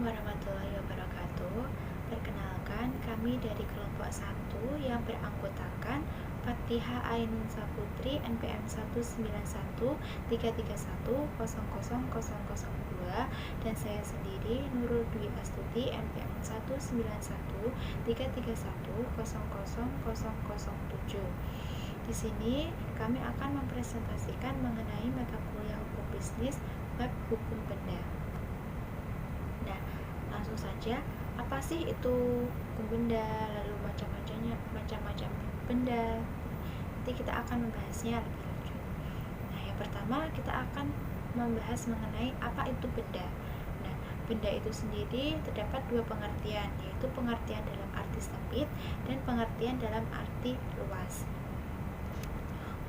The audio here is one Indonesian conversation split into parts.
warahmatullahi wabarakatuh. Perkenalkan, kami dari kelompok 1 yang beranggotakan Fatihah Ainun Saputri NPM 19133100002 dan saya sendiri Nurul Dwi Astuti NPM 19133100007. Di sini kami akan mempresentasikan mengenai mata kuliah hukum bisnis bab hukum benda. Nah, langsung saja, apa sih itu hukum benda, lalu macam-macam benda. Nanti kita akan membahasnya lebih lanjut. Nah, yang pertama kita akan membahas mengenai apa itu benda. Nah, benda itu sendiri terdapat dua pengertian, yaitu pengertian dalam arti sempit dan pengertian dalam arti luas.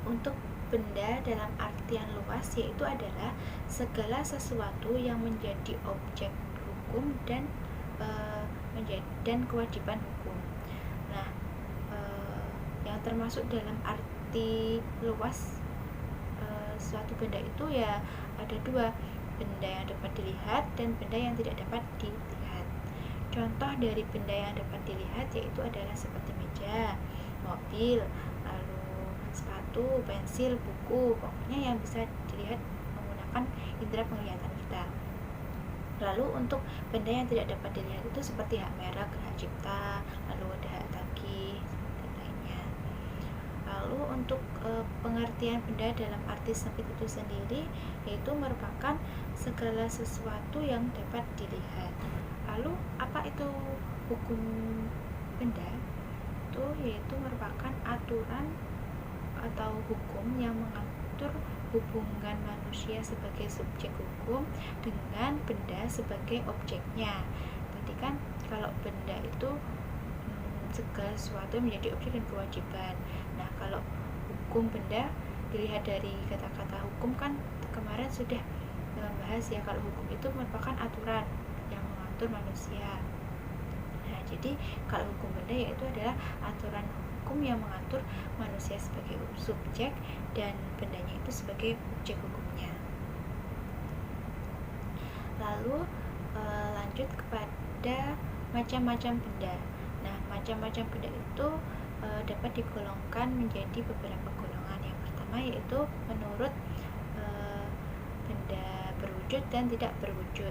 Untuk benda dalam artian luas yaitu adalah segala sesuatu yang menjadi objek hukum dan kewajiban hukum. Nah, yang termasuk dalam arti luas suatu benda itu ya ada dua, benda yang dapat dilihat dan benda yang tidak dapat dilihat. Contoh dari benda yang dapat dilihat yaitu adalah seperti meja, mobil, lalu sepatu, pensil, buku, pokoknya yang bisa dilihat menggunakan indera penglihatan kita. Lalu untuk benda yang tidak dapat dilihat itu seperti hak merek, hak cipta, lalu ada hak tagih dan lainnya. Lalu untuk pengertian benda dalam arti sempit itu sendiri yaitu merupakan segala sesuatu yang dapat dilihat. Lalu apa itu hukum benda? Itu yaitu merupakan aturan atau hukum yang mengatur hubungan manusia sebagai subjek hukum dengan benda sebagai objeknya. Tadi kan kalau benda itu segala sesuatu menjadi objek dan kewajiban. Nah, kalau hukum benda dilihat dari kata-kata hukum kan kemarin sudah membahas ya, kalau hukum itu merupakan aturan yang mengatur manusia. Nah, jadi kalau hukum benda yaitu adalah aturan hukum yang mengatur manusia sebagai subjek dan bendanya itu sebagai objek hukumnya. Lalu lanjut kepada macam-macam benda. Nah, macam-macam benda itu dapat digolongkan menjadi beberapa golongan. Yang pertama yaitu menurut benda berwujud dan tidak berwujud.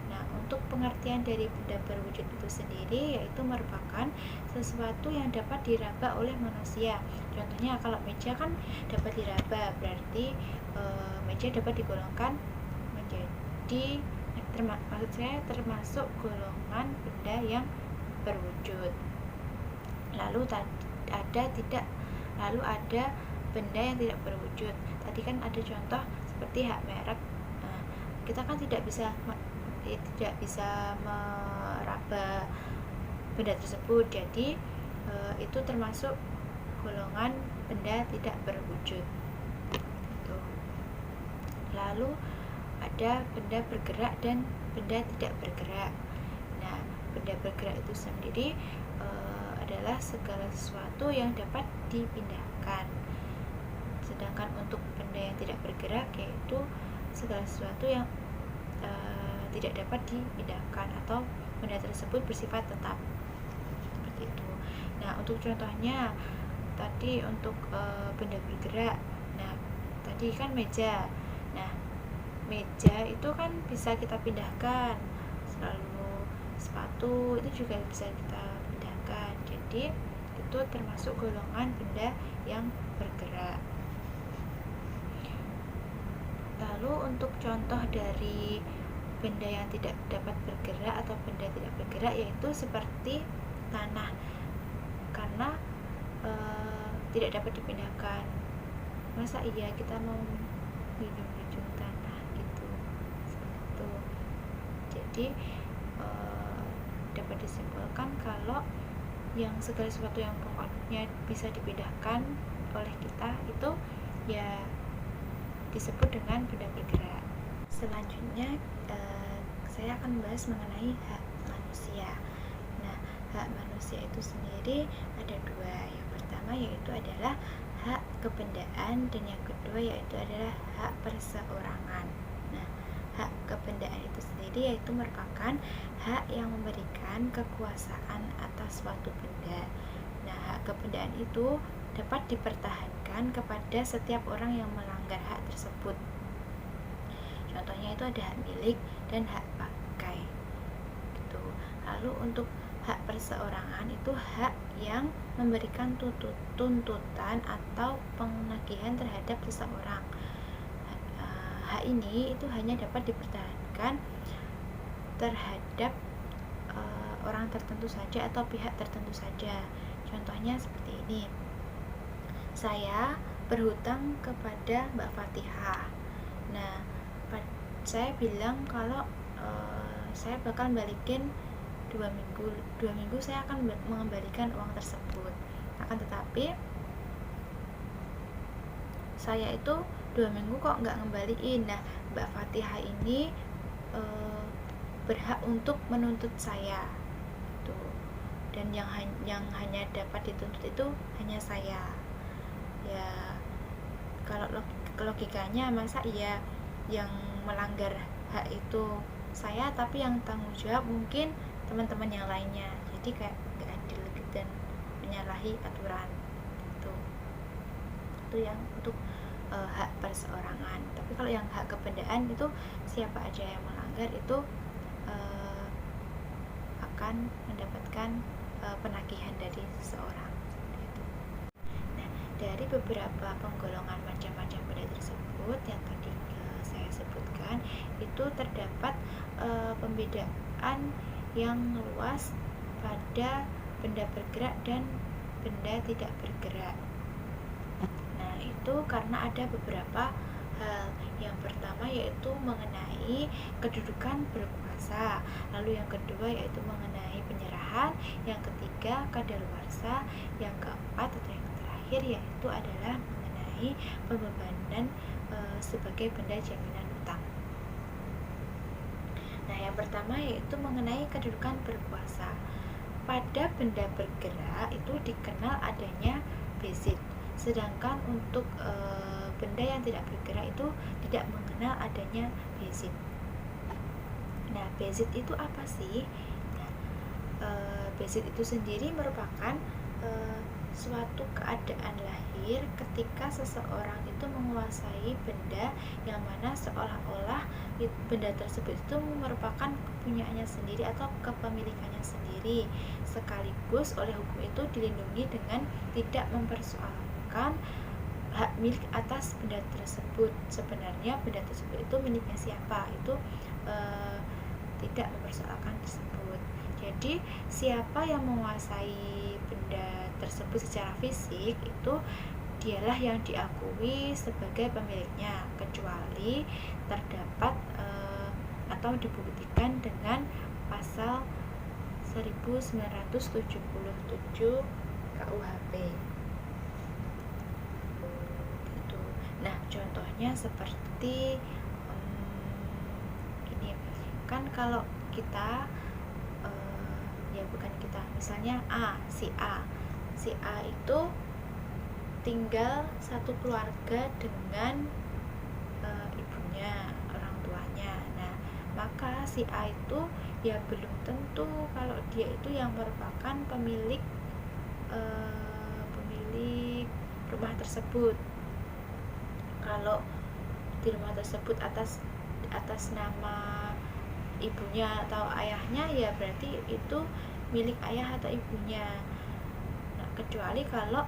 Nah, untuk pengertian dari benda berwujud itu sendiri yaitu merupakan sesuatu yang dapat diraba oleh manusia. Contohnya kalau meja kan dapat diraba, berarti meja dapat digolongkan menjadi termasuk golongan benda yang berwujud. Lalu ada benda yang tidak berwujud. Tadi kan ada contoh seperti hak merek. Nah, kita kan tidak bisa meraba benda tersebut, jadi itu termasuk golongan benda tidak berwujud. Gitu. Lalu ada benda bergerak dan benda tidak bergerak. Nah, benda bergerak itu sendiri adalah segala sesuatu yang dapat dipindahkan. Sedangkan untuk benda yang tidak bergerak yaitu segala sesuatu yang tidak dapat dipindahkan atau benda tersebut bersifat tetap, seperti itu. Nah, untuk contohnya tadi untuk benda bergerak. Nah, tadi kan meja. Nah, meja itu kan bisa kita pindahkan. Lalu sepatu itu juga bisa kita pindahkan. Jadi itu termasuk golongan benda yang bergerak. Lalu untuk contoh dari benda yang tidak dapat bergerak atau benda tidak bergerak yaitu seperti tanah, karena tidak dapat dipindahkan. Masa iya kita mau minum tanah gitu, seperti itu. Jadi dapat disimpulkan kalau yang segala sesuatu yang pokoknya bisa dipindahkan oleh kita itu ya disebut dengan benda bergerak. Selanjutnya saya akan membahas mengenai hak manusia. Nah, hak manusia itu sendiri ada dua. Yang pertama yaitu adalah hak kebendaan dan yang kedua yaitu adalah hak perseorangan. Nah, hak kebendaan itu sendiri yaitu merupakan hak yang memberikan kekuasaan atas suatu benda. Nah, hak kebendaan itu dapat dipertahankan kepada setiap orang yang melanggar hak tersebut. Contohnya itu ada hak milik dan hak pakai. Gitu. Lalu untuk hak perseorangan itu hak yang memberikan tuntutan atau penagihan terhadap seseorang. Hak ini itu hanya dapat dipertahankan terhadap orang tertentu saja atau pihak tertentu saja. Contohnya seperti ini. Saya berhutang kepada Mbak Fatihah. Nah, saya bilang kalau saya bakal balikin 2 minggu saya akan mengembalikan uang tersebut. Akan tetapi saya itu 2 minggu kok nggak ngembaliin. Nah, Mbak Fatihah ini berhak untuk menuntut saya tuh. Dan yang hanya dapat dituntut itu hanya saya. Ya, kalau logikanya masa iya yang melanggar hak itu saya, tapi yang tanggung jawab mungkin teman-teman yang lainnya. Jadi kayak nggak adil dan menyalahi aturan itu yang untuk hak perseorangan. Tapi kalau yang hak kebendaan itu siapa aja yang melanggar itu akan mendapatkan penagihan dari seseorang. Gitu. Nah, dari beberapa penggolongan macam-macam benda tersebut yang tadi saya sebutkan, itu terdapat pembedaan yang luas pada benda bergerak dan benda tidak bergerak. Nah, itu karena ada beberapa hal. Yang pertama yaitu mengenai kedudukan berkuasa, lalu yang kedua yaitu mengenai penyerahan, yang ketiga kadaluarsa, yang keempat atau yang terakhir yaitu adalah mengenai pembebanan sebagai benda jaminan utang. Nah, yang pertama yaitu mengenai kedudukan berkuasa. Pada benda bergerak itu dikenal adanya bezit, sedangkan untuk benda yang tidak bergerak itu tidak mengenal adanya bezit. Nah, bezit itu apa sih? Nah, bezit itu sendiri merupakan suatu keadaan lahir ketika seseorang itu menguasai benda yang mana seolah-olah benda tersebut itu merupakan kepunyaannya sendiri atau kepemilikannya sendiri, sekaligus oleh hukum itu dilindungi dengan tidak mempersoalkan hak milik atas benda tersebut. Sebenarnya benda tersebut itu miliknya siapa, itu tidak mempersoalkan tersebut. Jadi siapa yang menguasai benda tersebut secara fisik itu dialah yang diakui sebagai pemiliknya, kecuali terdapat atau dibuktikan dengan pasal 1977 KUHP. Gitu. Nah, contohnya seperti ini kan, kalau kita ya bukan kita, misalnya si A itu tinggal satu keluarga dengan ibunya, orang tuanya. Nah, maka si A itu ya belum tentu kalau dia itu yang merupakan pemilik rumah tersebut. Kalau di rumah tersebut atas nama ibunya atau ayahnya, ya berarti itu milik ayah atau ibunya. Nah, kecuali kalau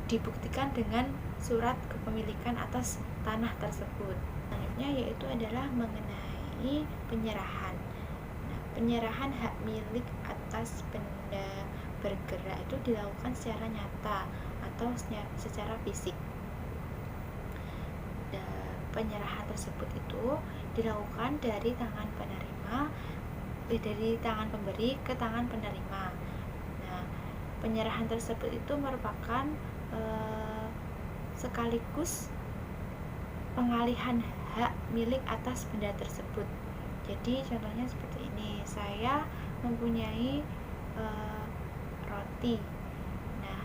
dibuktikan dengan surat kepemilikan atas tanah tersebut. Selanjutnya yaitu adalah mengenai penyerahan. Nah, penyerahan hak milik atas benda bergerak itu dilakukan secara nyata atau secara fisik. Penyerahan tersebut itu dilakukan dari tangan pemberi ke tangan penerima. Nah, penyerahan tersebut itu merupakan sekaligus pengalihan hak milik atas benda tersebut. Jadi contohnya seperti ini, saya mempunyai roti. Nah,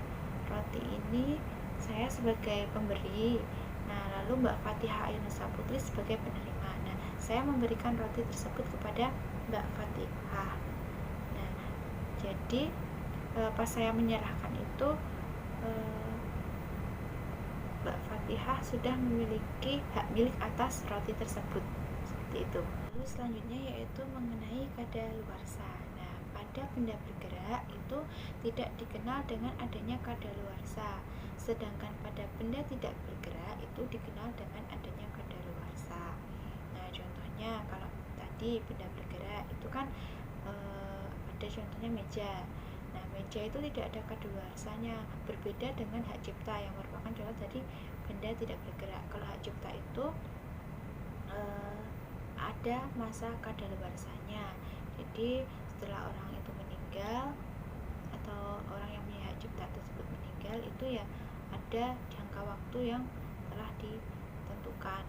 roti ini saya sebagai pemberi. Nah, lalu Mbak Fatihah Ayunusa Putri sebagai penerima. Nah, saya memberikan roti tersebut kepada Mbak Fatihah. Nah, jadi pas saya menyerahkan itu, Mbak Fatihah sudah memiliki hak milik atas roti tersebut, seperti itu. Lalu selanjutnya yaitu mengenai kadaluarsa. Nah, pada benda bergerak itu tidak dikenal dengan adanya kadaluarsa, sedangkan pada benda tidak bergerak itu dikenal dengan adanya kadaluarsa. Nah, contohnya kalau tadi benda bergerak itu kan ada contohnya meja. Nah, meja itu tidak ada kadaluarsanya, berbeda dengan hak cipta yang merupakan contoh tadi benda tidak bergerak. Kalau hak cipta itu ada masa kadaluarsanya. Jadi setelah orang itu meninggal atau orang yang punya hak cipta tersebut meninggal, itu ya ada jangka waktu yang telah ditentukan.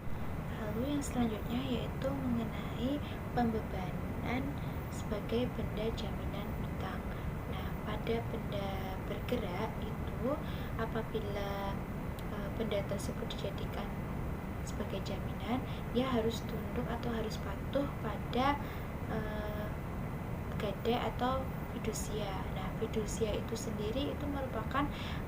Lalu yang selanjutnya yaitu mengenai pembebanan sebagai benda jaminan utang. Nah, pada benda bergerak itu apabila benda tersebut dijadikan sebagai jaminan, ia harus tunduk atau harus patuh pada gade atau fidusia. Nah, fidusia itu sendiri itu merupakan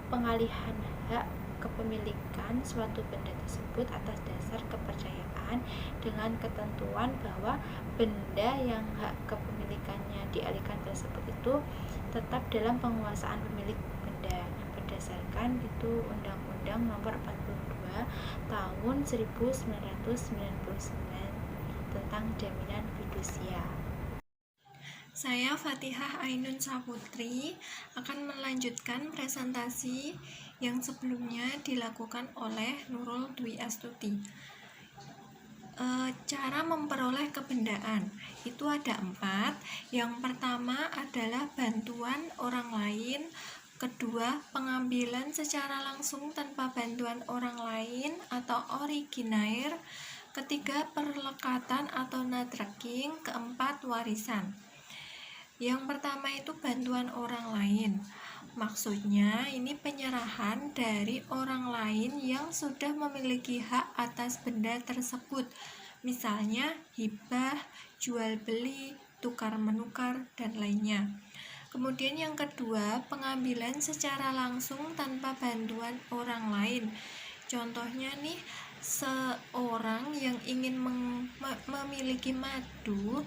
pengalihan hak kepemilikan suatu benda tersebut atas dasar kepercayaan dengan ketentuan bahwa benda yang hak kepemilikannya dialihkan tersebut itu tetap dalam penguasaan pemilik benda. Berdasarkan itu Undang-Undang Nomor 42 Tahun 1999 tentang jaminan fidusia. Saya Fatihah Ainun Saputri akan melanjutkan presentasi yang sebelumnya dilakukan oleh Nurul Dwi Astuti. Cara memperoleh kebendaan itu ada 4. Yang pertama adalah bantuan orang lain, kedua pengambilan secara langsung tanpa bantuan orang lain atau originair, ketiga perlekatan atau networking, keempat warisan. Yang pertama itu bantuan orang lain. Maksudnya ini penyerahan dari orang lain yang sudah memiliki hak atas benda tersebut. Misalnya hibah, jual beli, tukar menukar, dan lainnya. Kemudian yang kedua, pengambilan secara langsung tanpa bantuan orang lain. Contohnya nih, seorang yang ingin memiliki madu,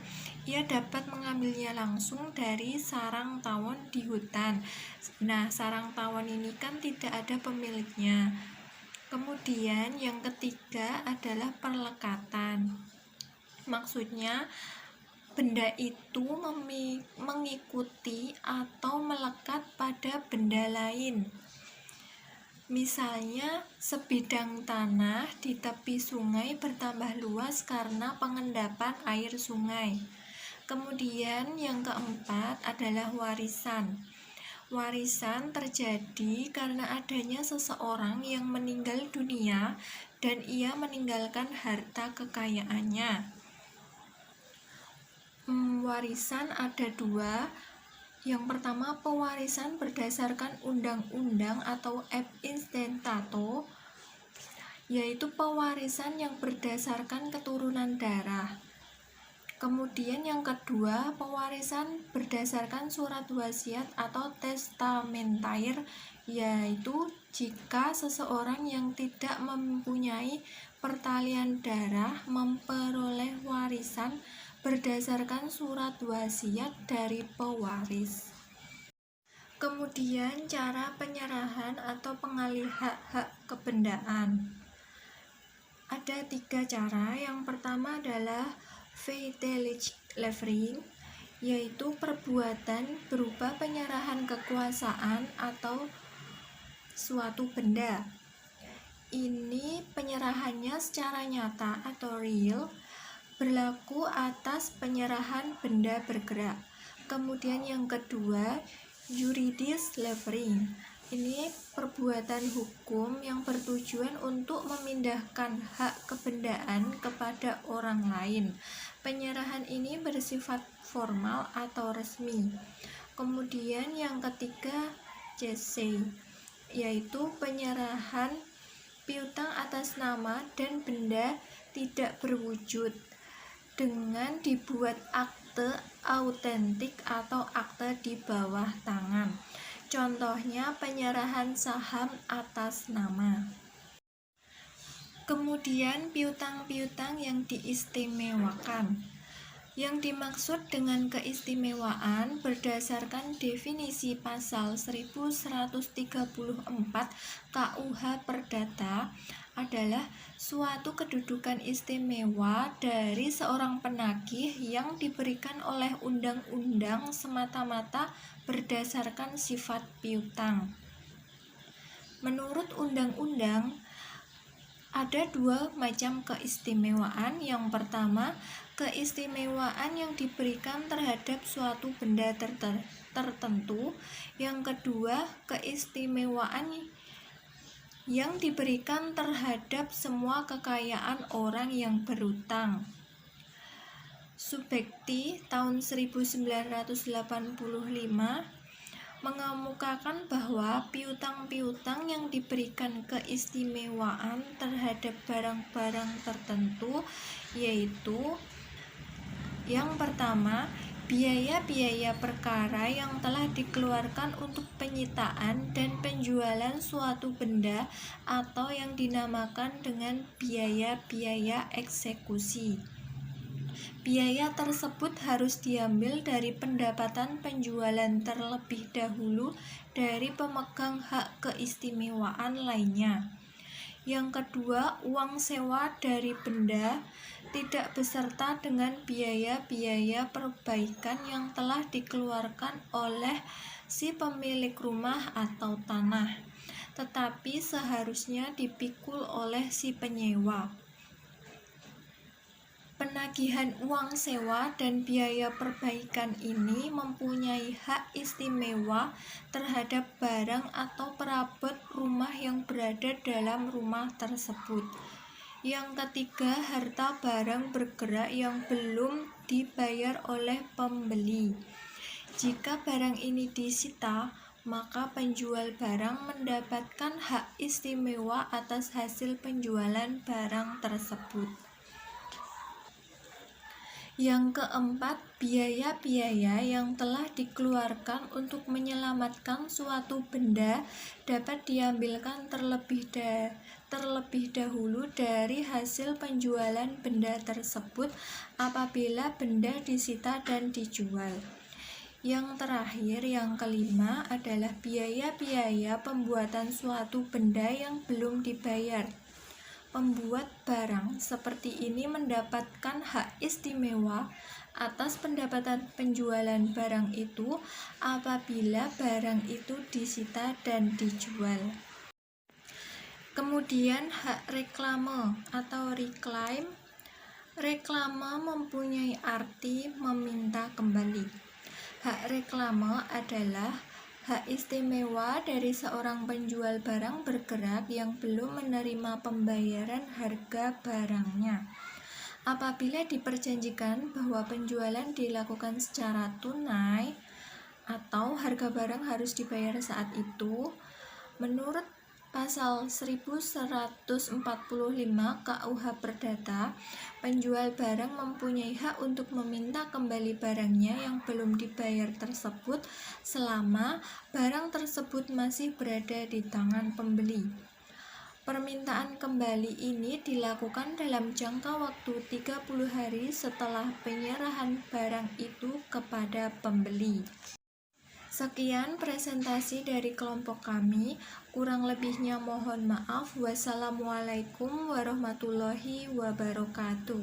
ia dapat mengambilnya langsung dari sarang tawon di hutan. Nah, sarang tawon ini kan tidak ada pemiliknya. Kemudian yang ketiga adalah perlekatan. Maksudnya benda itu mengikuti atau melekat pada benda lain. Misalnya, sebidang tanah di tepi sungai bertambah luas karena pengendapan air sungai. Kemudian yang keempat adalah warisan. Warisan terjadi karena adanya seseorang yang meninggal dunia dan ia meninggalkan harta kekayaannya. Warisan ada 2. Yang pertama, pewarisan berdasarkan undang-undang atau ab instando, yaitu pewarisan yang berdasarkan keturunan darah. Kemudian yang kedua, pewarisan berdasarkan surat wasiat atau testamentair, yaitu jika seseorang yang tidak mempunyai pertalian darah memperoleh warisan berdasarkan surat wasiat dari pewaris. Kemudian cara penyerahan atau pengalihan hak kebendaan. Ada 3 cara. Yang pertama adalah fidelity levering, yaitu perbuatan berupa penyerahan kekuasaan atau suatu benda. Ini penyerahannya secara nyata atau real, berlaku atas penyerahan benda bergerak. Kemudian yang kedua, juridis levering. Ini perbuatan hukum yang bertujuan untuk memindahkan hak kebendaan kepada orang lain. Penyerahan ini bersifat formal atau resmi. Kemudian yang ketiga, cese, yaitu penyerahan piutang atas nama dan benda tidak berwujud. dengan dibuat akte autentik atau akte di bawah tangan. Contohnya penyerahan saham atas nama. Kemudian piutang-piutang yang diistimewakan. Yang dimaksud dengan keistimewaan berdasarkan definisi pasal 1134 KUH Perdata adalah suatu kedudukan istimewa dari seorang penagih yang diberikan oleh undang-undang semata-mata berdasarkan sifat piutang. Menurut undang-undang, ada dua macam keistimewaan. Yang pertama, keistimewaan yang diberikan terhadap suatu benda tertentu. Yang kedua, keistimewaan yang diberikan terhadap semua kekayaan orang yang berutang. Subekti tahun 1985 mengemukakan bahwa piutang-piutang yang diberikan keistimewaan terhadap barang-barang tertentu yaitu yang pertama, biaya-biaya perkara yang telah dikeluarkan untuk penyitaan dan penjualan suatu benda atau yang dinamakan dengan biaya-biaya eksekusi. Biaya tersebut harus diambil dari pendapatan penjualan terlebih dahulu dari pemegang hak keistimewaan lainnya. Yang kedua, uang sewa dari benda tidak beserta dengan biaya-biaya perbaikan yang telah dikeluarkan oleh si pemilik rumah atau tanah, tetapi seharusnya dipikul oleh si penyewa. Penagihan uang sewa dan biaya perbaikan ini mempunyai hak istimewa terhadap barang atau perabot rumah yang berada dalam rumah tersebut. Yang ketiga, harta barang bergerak yang belum dibayar oleh pembeli. Jika barang ini disita, maka penjual barang mendapatkan hak istimewa atas hasil penjualan barang tersebut. Yang keempat, biaya-biaya yang telah dikeluarkan untuk menyelamatkan suatu benda dapat diambilkan terlebih dahulu dari hasil penjualan benda tersebut apabila benda disita dan dijual. Yang terakhir, yang kelima adalah biaya-biaya pembuatan suatu benda yang belum dibayar. Pembuat barang seperti ini mendapatkan hak istimewa atas pendapatan penjualan barang itu apabila barang itu disita dan dijual. Kemudian hak reklame atau reclaim. Reklame mempunyai arti meminta kembali. Hak reklame adalah hak istimewa dari seorang penjual barang bergerak yang belum menerima pembayaran harga barangnya. Apabila diperjanjikan bahwa penjualan dilakukan secara tunai atau harga barang harus dibayar saat itu, menurut Pasal 1145 KUH Perdata, penjual barang mempunyai hak untuk meminta kembali barangnya yang belum dibayar tersebut selama barang tersebut masih berada di tangan pembeli. Permintaan kembali ini dilakukan dalam jangka waktu 30 hari setelah penyerahan barang itu kepada pembeli. Sekian presentasi dari kelompok kami, kurang lebihnya mohon maaf. Wassalamualaikum warahmatullahi wabarakatuh.